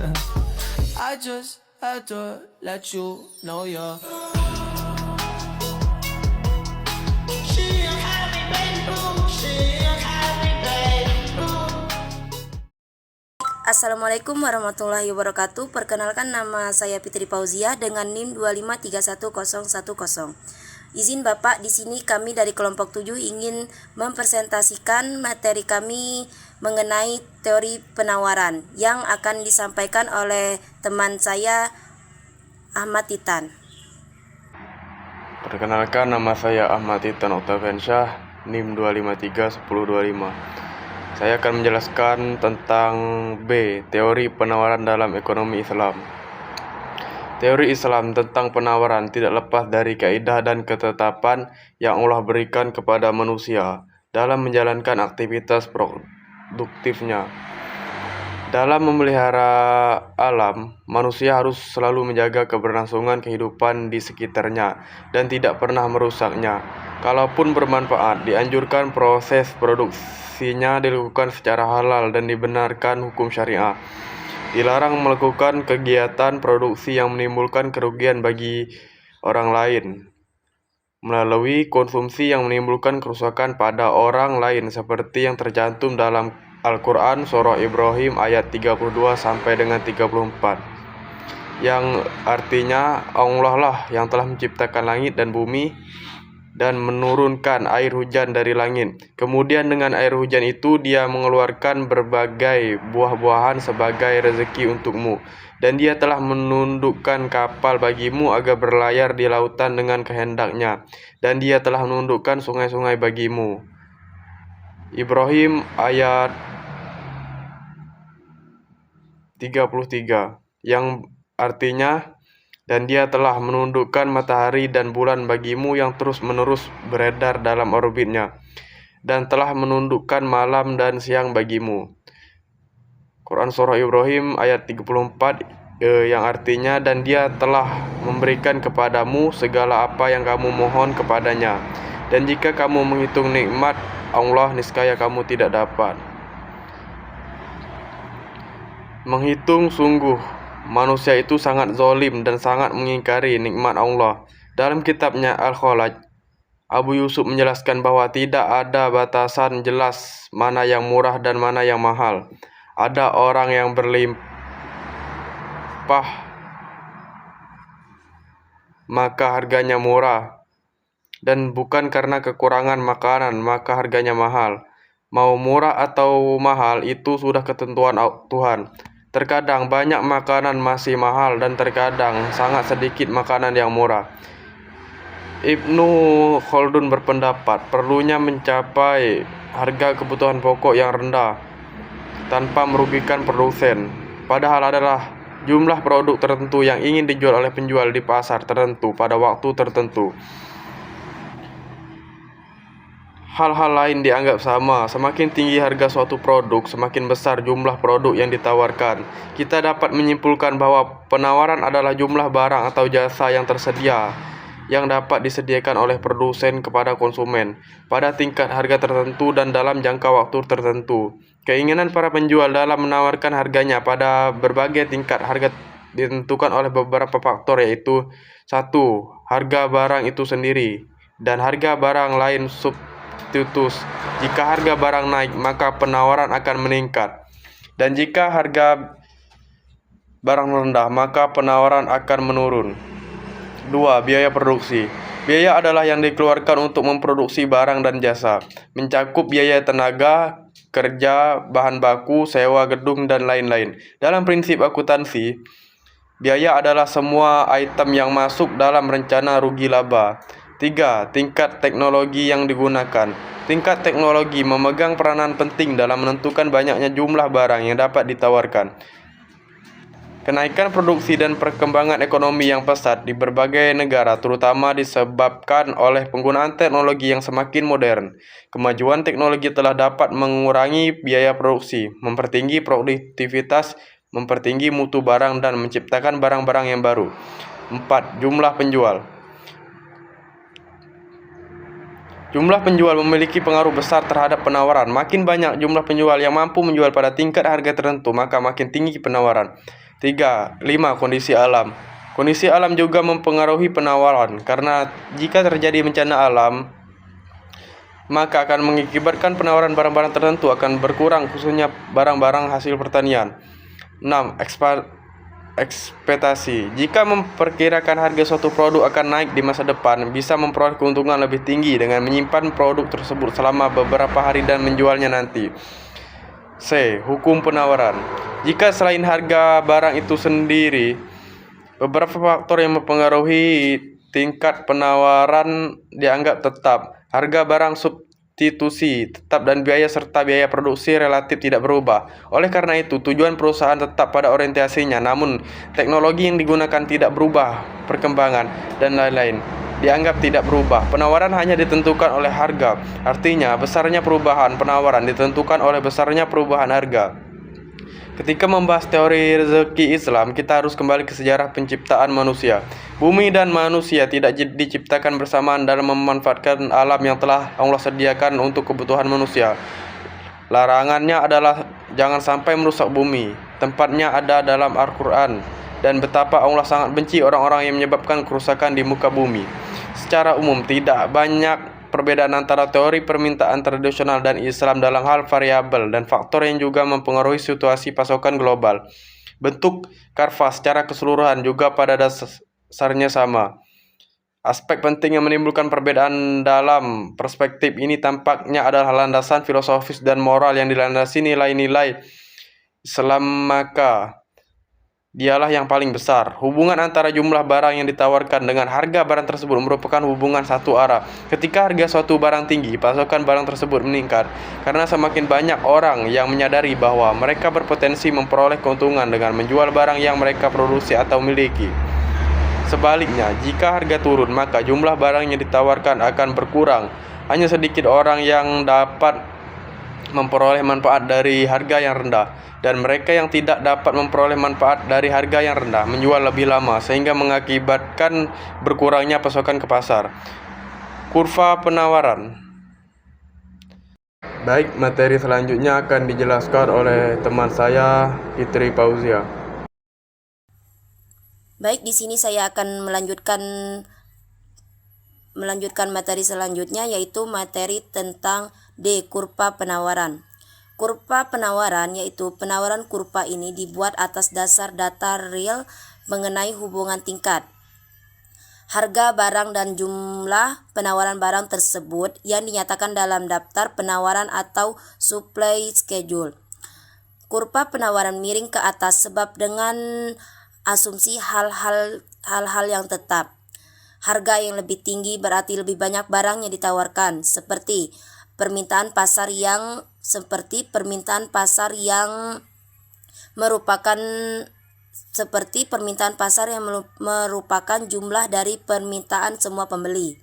I just had to let you know you're. Assalamualaikum warahmatullahi wabarakatuh. Perkenalkan, nama saya Fitri Fauzia dengan NIM 2531010. Izin Bapak, di sini kami dari kelompok 7 ingin mempresentasikan materi kami mengenai teori penawaran yang akan disampaikan oleh teman saya Ahmad Titan. Perkenalkan, nama saya Ahmad Titan Octaviansyah, NIM 2531025. Saya akan menjelaskan tentang B, teori penawaran dalam ekonomi Islam. Teori Islam tentang penawaran tidak lepas dari kaidah dan ketetapan yang Allah berikan kepada manusia dalam menjalankan aktivitas produktifnya. Dalam memelihara alam, manusia harus selalu menjaga keberlangsungan kehidupan di sekitarnya dan tidak pernah merusaknya. Kalaupun bermanfaat, dianjurkan proses produksinya dilakukan secara halal dan dibenarkan hukum syariah. Dilarang melakukan kegiatan produksi yang menimbulkan kerugian bagi orang lain melalui konsumsi yang menimbulkan kerusakan pada orang lain, seperti yang tercantum dalam Al-Quran Surah Ibrahim ayat 32 sampai dengan 34, yang artinya Allah lah yang telah menciptakan langit dan bumi dan menurunkan air hujan dari langit. Kemudian dengan air hujan itu Dia mengeluarkan berbagai buah-buahan sebagai rezeki untukmu, dan Dia telah menundukkan kapal bagimu agar berlayar di lautan dengan kehendaknya, dan Dia telah menundukkan sungai-sungai bagimu. Ibrahim ayat 33, yang artinya, dan Dia telah menundukkan matahari dan bulan bagimu yang terus-menerus beredar dalam orbitnya, dan telah menundukkan malam dan siang bagimu. Quran Surah Ibrahim ayat 34, yang artinya, dan Dia telah memberikan kepadamu segala apa yang kamu mohon kepadanya, dan jika kamu menghitung nikmat Allah, niscaya kamu tidak dapat menghitung. Sungguh manusia itu sangat zalim dan sangat mengingkari nikmat Allah. Dalam kitabnya Al-Khalaj, Abu Yusuf menjelaskan bahwa tidak ada batasan jelas mana yang murah dan mana yang mahal. Ada orang yang berlimpah maka harganya murah, dan bukan karena kekurangan makanan maka harganya mahal. Mau murah atau mahal itu sudah ketentuan Tuhan. Terkadang banyak makanan masih mahal dan terkadang sangat sedikit makanan yang murah. Ibnu Khaldun berpendapat perlunya mencapai harga kebutuhan pokok yang rendah tanpa merugikan produsen, padahal adalah jumlah produk tertentu yang ingin dijual oleh penjual di pasar tertentu pada waktu tertentu. Hal-hal lain dianggap sama. Semakin tinggi harga suatu produk, semakin besar jumlah produk yang ditawarkan. Kita dapat menyimpulkan bahwa penawaran adalah jumlah barang atau jasa yang tersedia yang dapat disediakan oleh produsen kepada konsumen pada tingkat harga tertentu dan dalam jangka waktu tertentu. Keinginan para penjual dalam menawarkan harganya pada berbagai tingkat harga ditentukan oleh beberapa faktor, yaitu 1. Harga barang itu sendiri, dan harga barang lain substitutus. Jika harga barang naik, maka penawaran akan meningkat, dan jika harga barang rendah, maka penawaran akan menurun. 2. Biaya produksi. Biaya adalah yang dikeluarkan untuk memproduksi barang dan jasa, mencakup biaya tenaga kerja, bahan baku, sewa gedung, dan lain-lain. Dalam prinsip akuntansi, biaya adalah semua item yang masuk dalam rencana rugi laba. 3. Tingkat teknologi yang digunakan. Tingkat teknologi memegang peranan penting dalam menentukan banyaknya jumlah barang yang dapat ditawarkan. Kenaikan produksi dan perkembangan ekonomi yang pesat di berbagai negara terutama disebabkan oleh penggunaan teknologi yang semakin modern. Kemajuan teknologi telah dapat mengurangi biaya produksi, mempertinggi produktivitas, mempertinggi mutu barang, dan menciptakan barang-barang yang baru. 4. Jumlah penjual. Jumlah penjual memiliki pengaruh besar terhadap penawaran. Makin banyak jumlah penjual yang mampu menjual pada tingkat harga tertentu, maka makin tinggi penawaran. 5. Kondisi alam. Kondisi alam juga mempengaruhi penawaran, karena jika terjadi bencana alam, maka akan mengakibatkan penawaran barang-barang tertentu akan berkurang, khususnya barang-barang hasil pertanian. 6. Ekspektasi. Jika memperkirakan harga suatu produk akan naik di masa depan, bisa memperoleh keuntungan lebih tinggi dengan menyimpan produk tersebut selama beberapa hari dan menjualnya nanti. C. Hukum penawaran. Jika selain harga barang itu sendiri, beberapa faktor yang mempengaruhi tingkat penawaran dianggap tetap. Harga barang substitusi tetap dan biaya serta biaya produksi relatif tidak berubah. Oleh karena itu, tujuan perusahaan tetap pada orientasinya, namun teknologi yang digunakan tidak berubah, perkembangan, dan lain-lain dianggap tidak berubah. Penawaran hanya ditentukan oleh harga. Artinya, besarnya perubahan penawaran ditentukan oleh besarnya perubahan harga. Ketika membahas teori rezeki Islam, kita harus kembali ke sejarah penciptaan manusia. Bumi dan manusia tidak diciptakan bersamaan dalam memanfaatkan alam yang telah Allah sediakan untuk kebutuhan manusia. Larangannya adalah jangan sampai merusak bumi. Tempatnya ada dalam Al-Quran. Dan betapa Allah sangat benci orang-orang yang menyebabkan kerusakan di muka bumi. Secara umum, tidak banyak perbedaan antara teori permintaan tradisional dan Islam dalam hal variabel dan faktor yang juga mempengaruhi situasi pasokan global. Bentuk karva secara keseluruhan juga pada dasarnya sama. Aspek penting yang menimbulkan perbedaan dalam perspektif ini tampaknya adalah landasan filosofis dan moral yang dilandasi nilai-nilai Islam, maka dialah yang paling besar. Hubungan antara jumlah barang yang ditawarkan dengan harga barang tersebut merupakan hubungan satu arah. Ketika harga suatu barang tinggi, pasokan barang tersebut meningkat, karena semakin banyak orang yang menyadari bahwa mereka berpotensi memperoleh keuntungan dengan menjual barang yang mereka produksi atau miliki. Sebaliknya, jika harga turun, maka jumlah barang yang ditawarkan akan berkurang. Hanya sedikit orang yang dapat memperoleh manfaat dari harga yang rendah, dan mereka yang tidak dapat memperoleh manfaat dari harga yang rendah menjual lebih lama, sehingga mengakibatkan berkurangnya pasokan ke pasar. Kurva penawaran. Baik, materi selanjutnya akan dijelaskan oleh teman saya, Fitri Fauzia. Baik, di sini saya akan melanjutkan materi selanjutnya, yaitu materi tentang D. Kurva penawaran. Kurva penawaran yaitu penawaran kurva ini dibuat atas dasar data real mengenai hubungan tingkat harga barang dan jumlah penawaran barang tersebut yang dinyatakan dalam daftar penawaran atau supply schedule. Kurva penawaran miring ke atas sebab dengan asumsi hal-hal yang tetap. Harga yang lebih tinggi berarti lebih banyak barang yang ditawarkan, seperti permintaan pasar yang merupakan jumlah dari permintaan semua pembeli,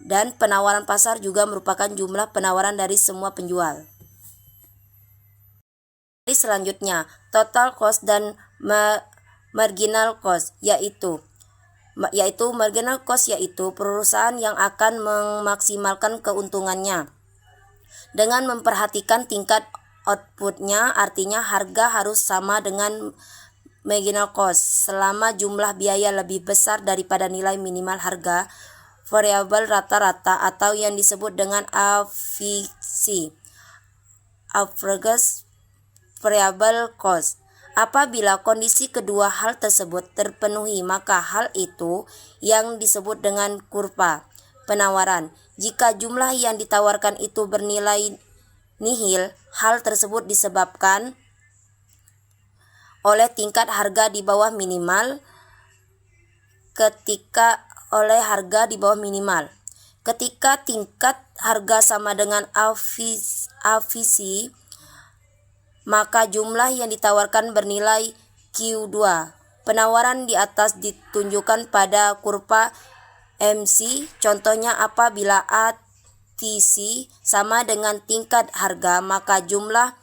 dan penawaran pasar juga merupakan jumlah penawaran dari semua penjual. Selanjutnya, total cost dan marginal cost yaitu marginal cost yaitu perusahaan yang akan memaksimalkan keuntungannya dengan memperhatikan tingkat outputnya. Artinya harga harus sama dengan marginal cost selama jumlah biaya lebih besar daripada nilai minimal harga variabel rata-rata atau yang disebut dengan AVC, Average Variable Cost. Apabila kondisi kedua hal tersebut terpenuhi, maka hal itu yang disebut dengan kurva penawaran. Jika jumlah yang ditawarkan itu bernilai nihil, hal tersebut disebabkan oleh tingkat harga di bawah minimal. Ketika tingkat harga sama dengan AVC, maka jumlah yang ditawarkan bernilai Q2. Penawaran di atas ditunjukkan pada kurva MC. Contohnya, apabila ATC sama dengan tingkat harga, maka jumlah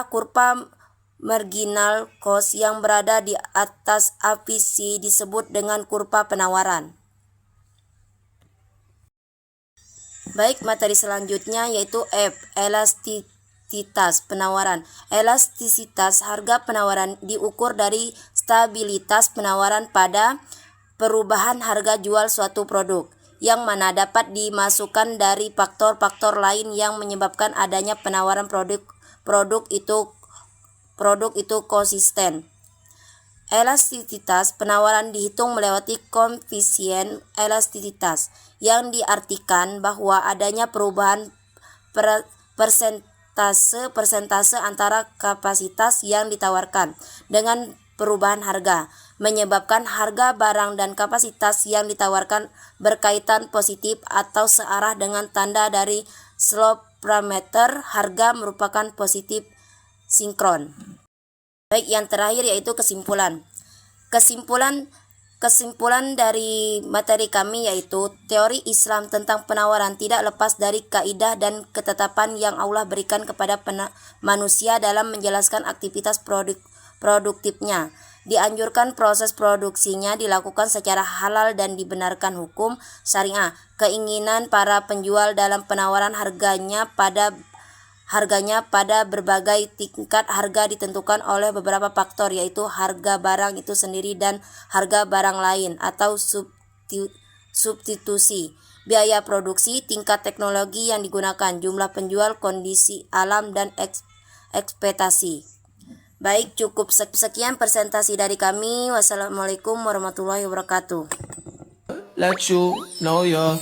kurva marginal cost yang berada di atas AVC disebut dengan kurva penawaran. Baik, materi selanjutnya yaitu F, elastisitas penawaran. Elastisitas harga penawaran diukur dari stabilitas penawaran pada perubahan harga jual suatu produk, yang mana dapat dimasukkan dari faktor-faktor lain yang menyebabkan adanya penawaran produk itu konsisten. Elastisitas penawaran dihitung melewati koefisien elastisitas, yang diartikan bahwa adanya perubahan persentase antara kapasitas yang ditawarkan dengan perubahan harga, menyebabkan harga barang dan kapasitas yang ditawarkan berkaitan positif atau searah dengan tanda dari slope parameter harga merupakan positif sinkron. Baik, yang terakhir yaitu kesimpulan. Kesimpulan dari materi kami yaitu teori Islam tentang penawaran tidak lepas dari kaidah dan ketetapan yang Allah berikan kepada manusia dalam menjalankan aktivitas produktifnya. Dianjurkan proses produksinya dilakukan secara halal dan dibenarkan hukum syariah. Keinginan para penjual dalam penawaran harganya pada berbagai tingkat harga ditentukan oleh beberapa faktor, yaitu harga barang itu sendiri dan harga barang lain atau substitusi, biaya produksi, tingkat teknologi yang digunakan, jumlah penjual, kondisi alam, dan ekspektasi. Baik, cukup sekian presentasi dari kami. Wassalamualaikum warahmatullahi wabarakatuh. Let you know you're